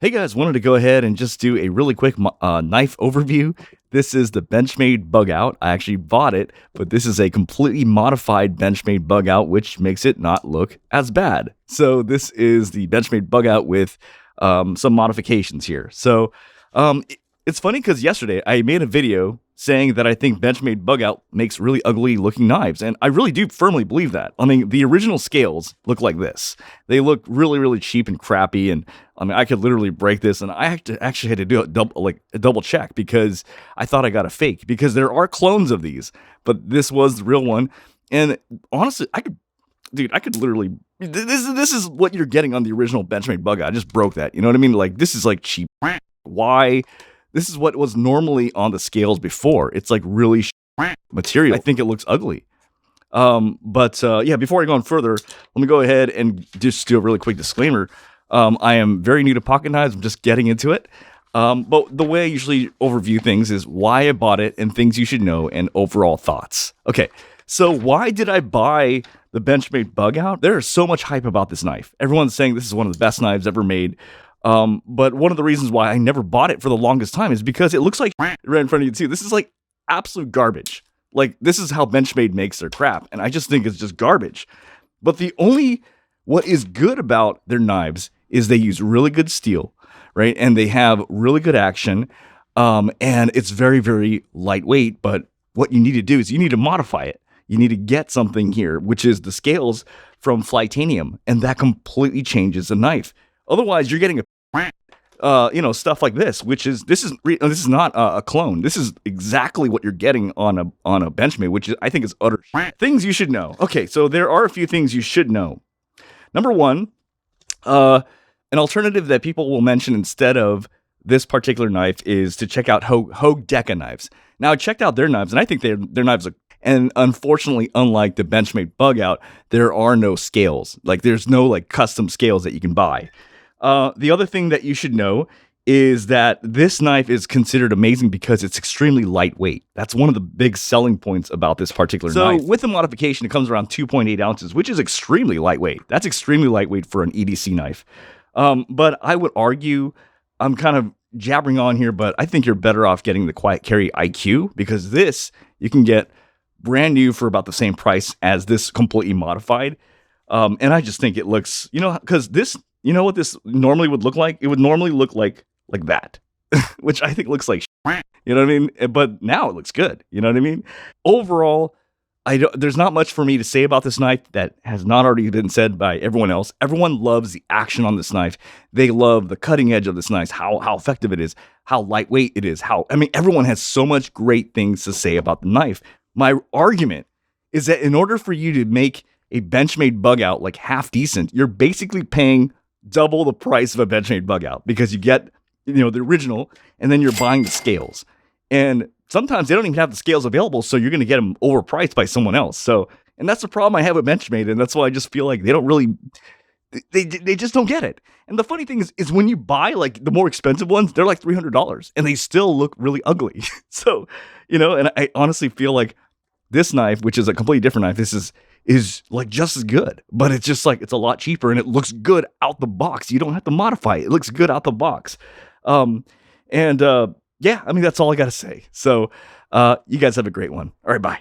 Hey guys, wanted to go ahead and just do a really quick knife overview. This is the Benchmade Bugout. I actually bought it, but this is a completely modified Benchmade Bugout, which makes it not look as bad. So this is the Benchmade Bugout with some modifications here. So it's funny because yesterday I made a video saying that I think Benchmade Bugout makes really ugly looking knives, and I really do firmly believe that. I mean, the original scales look like this. They look really, really cheap and crappy, and I mean, I could literally break this, and I actually had to do a double check because I thought I got a fake, because there are clones of these, but this was the real one. And honestly, I could literally, this is what you're getting on the original Benchmade Bugout. I just broke that, you know what I mean? Like, this is like cheap. Why? This is what was normally on the scales before. It's like really material. I think it looks ugly. Yeah, before I go on further, let me go ahead and just do a really quick disclaimer. I am very new to pocket knives. I'm just getting into it. But the way I usually overview things is why I bought it and things you should know and overall thoughts. Okay, so why did I buy the Benchmade Bugout? There is so much hype about this knife. Everyone's saying this is one of the best knives ever made. But one of the reasons why I never bought it for the longest time is because it looks like right in front of you too. This is like absolute garbage. Like, this is how Benchmade makes their crap, and I just think it's just garbage. But what is good about their knives is they use really good steel, right? And they have really good action, and it's very, very lightweight. But what you need to do is you need to modify it. You need to get something here, which is the scales from Flytanium, and that completely changes the knife. Otherwise, you're getting stuff like this, this is not a clone. This is exactly what you're getting on a Benchmade, which I think is utter things you should know. Okay, so there are a few things you should know. Number one, an alternative that people will mention instead of this particular knife is to check out Hogue Deca knives. Now, I checked out their knives, and I think their knives look. And unfortunately, unlike the Benchmade Bugout, there are no scales. Like, there's no like custom scales that you can buy. The other thing that you should know is that this knife is considered amazing because it's extremely lightweight. That's one of the big selling points about this particular knife. So with the modification, it comes around 2.8 ounces, which is extremely lightweight. That's extremely lightweight for an EDC knife. But I would argue, I'm kind of jabbering on here, but I think you're better off getting the Quiet Carry IQ, because this you can get brand new for about the same price as this completely modified. And I just think it looks, because this, what this normally would look like? It would normally look like that, which I think looks like shit, you know what I mean? But now it looks good, you know what I mean? Overall, there's not much for me to say about this knife that has not already been said by everyone else. Everyone loves the action on this knife. They love the cutting edge of this knife, how effective it is, how lightweight it is, everyone has so much great things to say about the knife. My argument is that in order for you to make a Benchmade Bugout like half decent, you're basically paying double the price of a Benchmade Bugout, because you get, the original, and then you're buying the scales. And sometimes they don't even have the scales available, so you're going to get them overpriced by someone else. So, and that's the problem I have with Benchmade, and that's why I just feel like they don't really, they just don't get it. And the funny thing is when you buy like the more expensive ones, they're like $300, and they still look really ugly. So, and I honestly feel like this knife, which is a completely different knife, this is like just as good, but it's just like, it's a lot cheaper, and it looks good out the box. You don't have to modify it. It looks good out the box. Yeah, that's all I got to say. So, you guys have a great one. All right, bye.